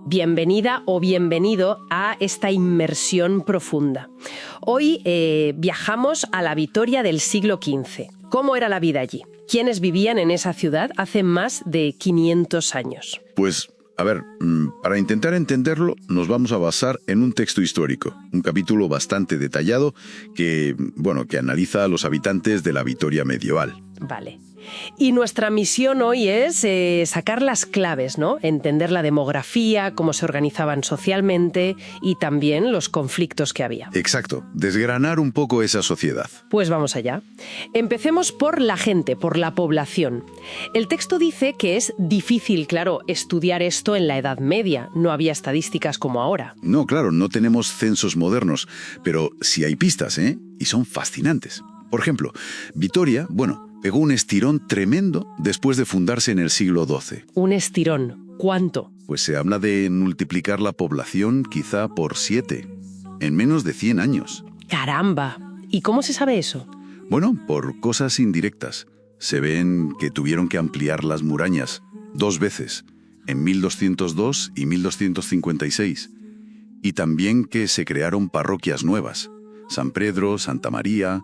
Bienvenida o bienvenido a esta inmersión profunda. Hoy viajamos a la Vitoria del siglo XV. ¿Cómo era la vida allí? ¿Quiénes vivían en esa ciudad hace más de 500 años? Pues, a ver, para intentar entenderlo, nos vamos a basar en un texto histórico, un capítulo bastante detallado que analiza a los habitantes de la Vitoria medieval. Vale. Y nuestra misión hoy es sacar las claves, ¿no? Entender la demografía, cómo se organizaban socialmente y también los conflictos que había. Exacto, desgranar un poco esa sociedad. Pues vamos allá. Empecemos por la gente, por la población. El texto dice que es difícil, claro, estudiar esto en la Edad Media. No había estadísticas como ahora. No, claro, no tenemos censos modernos, pero sí hay pistas, ¿eh? Y son fascinantes. Por ejemplo, Vitoria, pegó un estirón tremendo después de fundarse en el siglo XII. Un estirón. ¿Cuánto? Pues se habla de multiplicar la población quizá por 7, en menos de 100 años. ¡Caramba! ¿Y cómo se sabe eso? Bueno, por cosas indirectas. Se ven que tuvieron que ampliar las murallas 2 veces, en 1202 y 1256. Y también que se crearon parroquias nuevas. San Pedro, Santa María,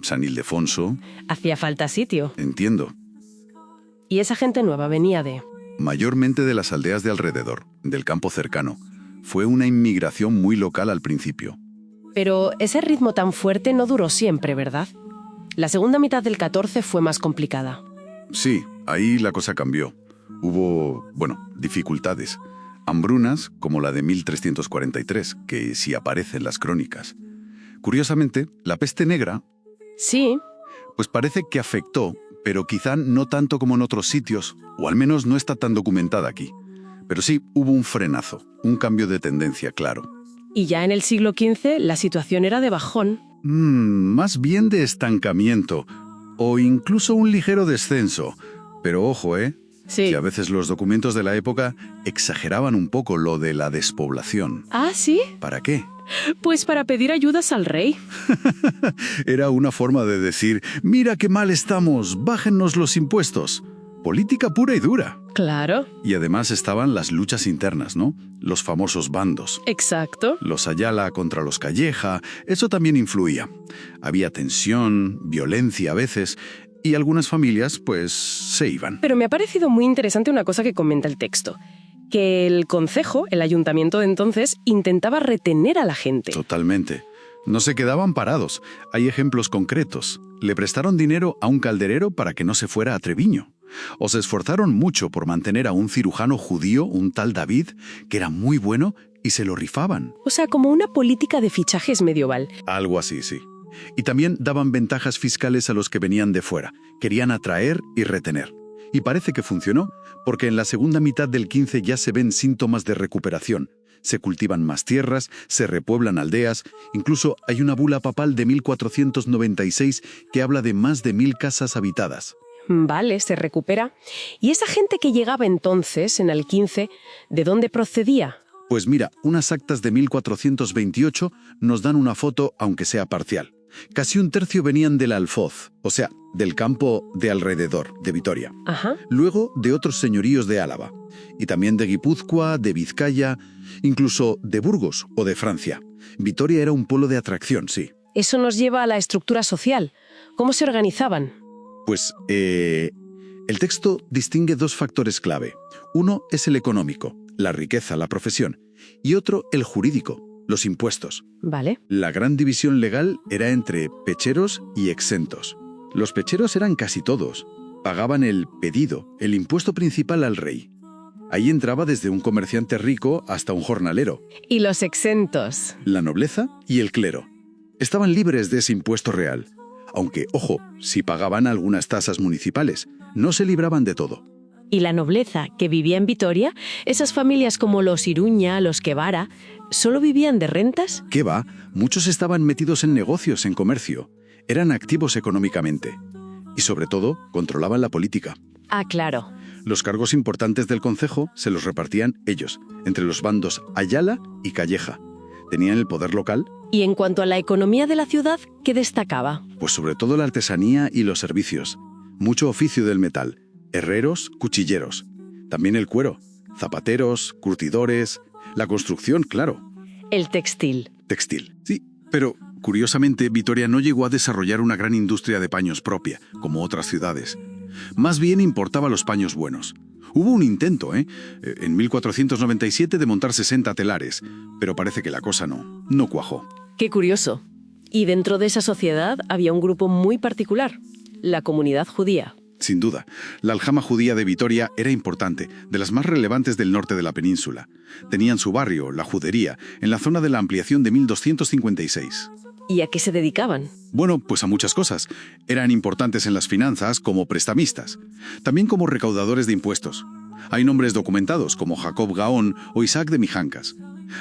San Ildefonso. Hacía falta sitio. Entiendo. ¿Y esa gente nueva venía de...? Mayormente de las aldeas de alrededor, del campo cercano. Fue una inmigración muy local al principio. Pero ese ritmo tan fuerte no duró siempre, ¿verdad? La segunda mitad del XIV fue más complicada. Sí, ahí la cosa cambió. Hubo, dificultades. Hambrunas, como la de 1343, que sí aparece en las crónicas. Curiosamente, la peste negra... Sí. Pues parece que afectó, pero quizá no tanto como en otros sitios, o al menos no está tan documentada aquí. Pero sí hubo un frenazo, un cambio de tendencia, claro. Y ya en el siglo XV la situación era de bajón. Más bien de estancamiento, o incluso un ligero descenso. Pero ojo, Sí. Que a veces los documentos de la época exageraban un poco lo de la despoblación. ¿Ah, sí? ¿Para qué? Pues para pedir ayudas al rey. Era una forma de decir, mira qué mal estamos, bájennos los impuestos. Política pura y dura. Claro. Y además estaban las luchas internas, ¿no? Los famosos bandos. Exacto. Los Ayala contra los Calleja, eso también influía. Había tensión, violencia a veces, y algunas familias, pues, se iban. Pero me ha parecido muy interesante una cosa que comenta el texto. Que el concejo, el ayuntamiento de entonces, intentaba retener a la gente. Totalmente. No se quedaban parados. Hay ejemplos concretos. Le prestaron dinero a un calderero para que no se fuera a Treviño. O se esforzaron mucho por mantener a un cirujano judío, un tal David, que era muy bueno, y se lo rifaban. O sea, como una política de fichajes medieval. Algo así, sí. Y también daban ventajas fiscales a los que venían de fuera. Querían atraer y retener. Y parece que funcionó, porque en la segunda mitad del XV ya se ven síntomas de recuperación. Se cultivan más tierras, se repueblan aldeas, incluso hay una bula papal de 1496 que habla de más de 1000 casas habitadas. Vale, se recupera. ¿Y esa gente que llegaba entonces, en el XV, de dónde procedía? Pues mira, unas actas de 1428 nos dan una foto, aunque sea parcial. Casi un tercio venían del Alfoz, o sea, del campo de alrededor, de Vitoria. Ajá. Luego de otros señoríos de Álava, y también de Guipúzcoa, de Vizcaya, incluso de Burgos o de Francia. Vitoria era un polo de atracción, sí. Eso nos lleva a la estructura social. ¿Cómo se organizaban? Pues el texto distingue 2 factores clave. Uno es el económico, la riqueza, la profesión, y otro el jurídico, los impuestos. Vale. La gran división legal era entre pecheros y exentos. Los pecheros eran casi todos. Pagaban el pedido, el impuesto principal al rey. Ahí entraba desde un comerciante rico hasta un jornalero. ¿Y los exentos? La nobleza y el clero. Estaban libres de ese impuesto real. Aunque, ojo, si pagaban algunas tasas municipales, no se libraban de todo. ¿Y la nobleza que vivía en Vitoria? Esas familias como los Iruña, los Guevara, ¿solo vivían de rentas? ¿Qué va? Muchos estaban metidos en negocios, en comercio. Eran activos económicamente. Y sobre todo, controlaban la política. Ah, claro. Los cargos importantes del concejo se los repartían ellos, entre los bandos Ayala y Calleja. Tenían el poder local. Y en cuanto a la economía de la ciudad, ¿qué destacaba? Pues sobre todo la artesanía y los servicios. Mucho oficio del metal. Herreros, cuchilleros. También el cuero. Zapateros, curtidores, la construcción, claro. El textil. Textil, sí. Pero, curiosamente, Vitoria no llegó a desarrollar una gran industria de paños propia, como otras ciudades. Más bien importaba los paños buenos. Hubo un intento, en 1497 de montar 60 telares, pero parece que la cosa no cuajó. Qué curioso. Y dentro de esa sociedad había un grupo muy particular, la comunidad judía. Sin duda, la aljama judía de Vitoria era importante, de las más relevantes del norte de la península. Tenían su barrio, la Judería, en la zona de la ampliación de 1256. ¿Y a qué se dedicaban? Bueno, pues a muchas cosas. Eran importantes en las finanzas como prestamistas, también como recaudadores de impuestos. Hay nombres documentados como Jacob Gaón o Isaac de Mijancas.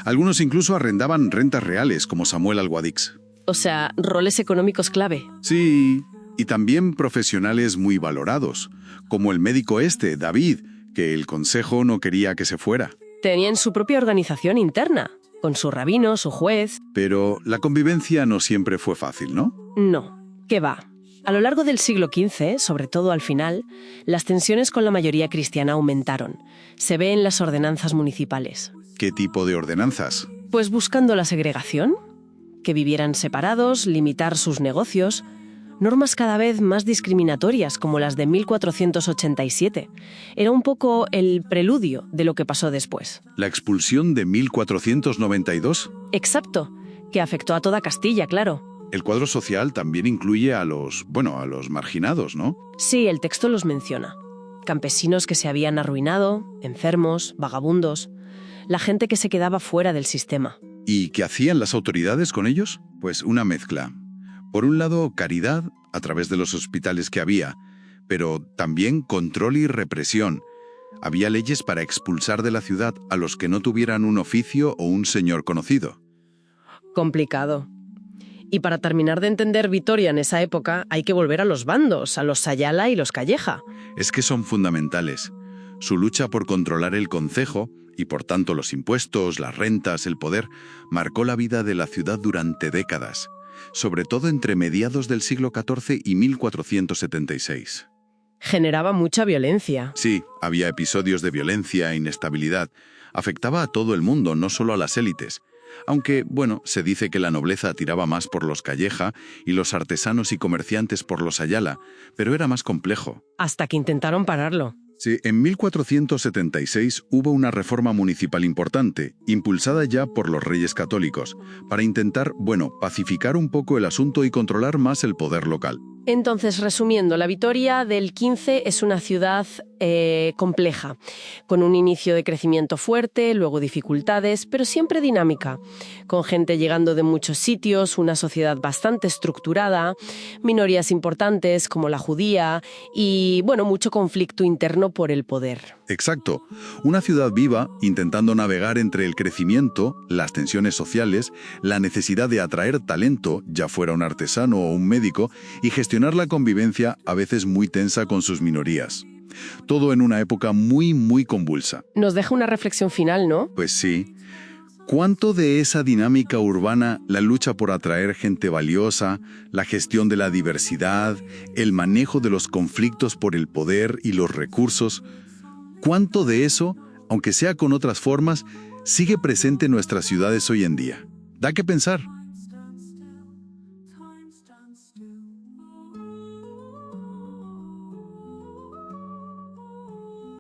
Algunos incluso arrendaban rentas reales como Samuel Alguadix. O sea, roles económicos clave. Sí, y también profesionales muy valorados, como el médico David, que el consejo no quería que se fuera. Tenían su propia organización interna, con su rabino, su juez. Pero la convivencia no siempre fue fácil, ¿no? No, ¿qué va? A lo largo del siglo XV, sobre todo al final, las tensiones con la mayoría cristiana aumentaron. Se ve en las ordenanzas municipales. ¿Qué tipo de ordenanzas? Pues buscando la segregación, que vivieran separados, limitar sus negocios, normas cada vez más discriminatorias como las de 1487. Era un poco el preludio de lo que pasó después. ¿La expulsión de 1492? Exacto, que afectó a toda Castilla, claro. El cuadro social también incluye a los marginados, ¿no? Sí, el texto los menciona. Campesinos que se habían arruinado, enfermos, vagabundos, la gente que se quedaba fuera del sistema. ¿Y qué hacían las autoridades con ellos? Pues una mezcla. Por un lado, caridad, a través de los hospitales que había, pero también control y represión. Había leyes para expulsar de la ciudad a los que no tuvieran un oficio o un señor conocido. Complicado. Y para terminar de entender Vitoria en esa época, hay que volver a los bandos, a los Sayala y los Calleja. Es que son fundamentales. Su lucha por controlar el concejo, y por tanto los impuestos, las rentas, el poder, marcó la vida de la ciudad durante décadas, sobre todo entre mediados del siglo XIV y 1476. Generaba mucha violencia. Sí, había episodios de violencia e inestabilidad. Afectaba a todo el mundo, no solo a las élites. Aunque, se dice que la nobleza tiraba más por los Calleja y los artesanos y comerciantes por los Ayala, pero era más complejo. Hasta que intentaron pararlo. Sí, en 1476 hubo una reforma municipal importante, impulsada ya por los reyes católicos, para intentar, pacificar un poco el asunto y controlar más el poder local. Entonces, resumiendo, la Vitoria del XV es una ciudad compleja, con un inicio de crecimiento fuerte, luego dificultades, pero siempre dinámica, con gente llegando de muchos sitios, una sociedad bastante estructurada, minorías importantes como la judía y, mucho conflicto interno por el poder. Exacto. Una ciudad viva intentando navegar entre el crecimiento, las tensiones sociales, la necesidad de atraer talento, ya fuera un artesano o un médico, y gestionar la convivencia a veces muy tensa con sus minorías. Todo en una época muy, muy convulsa. Nos deja una reflexión final, ¿no? Pues sí. ¿Cuánto de esa dinámica urbana, la lucha por atraer gente valiosa, la gestión de la diversidad, el manejo de los conflictos por el poder y los recursos, cuánto de eso, aunque sea con otras formas, sigue presente en nuestras ciudades hoy en día? Da que pensar.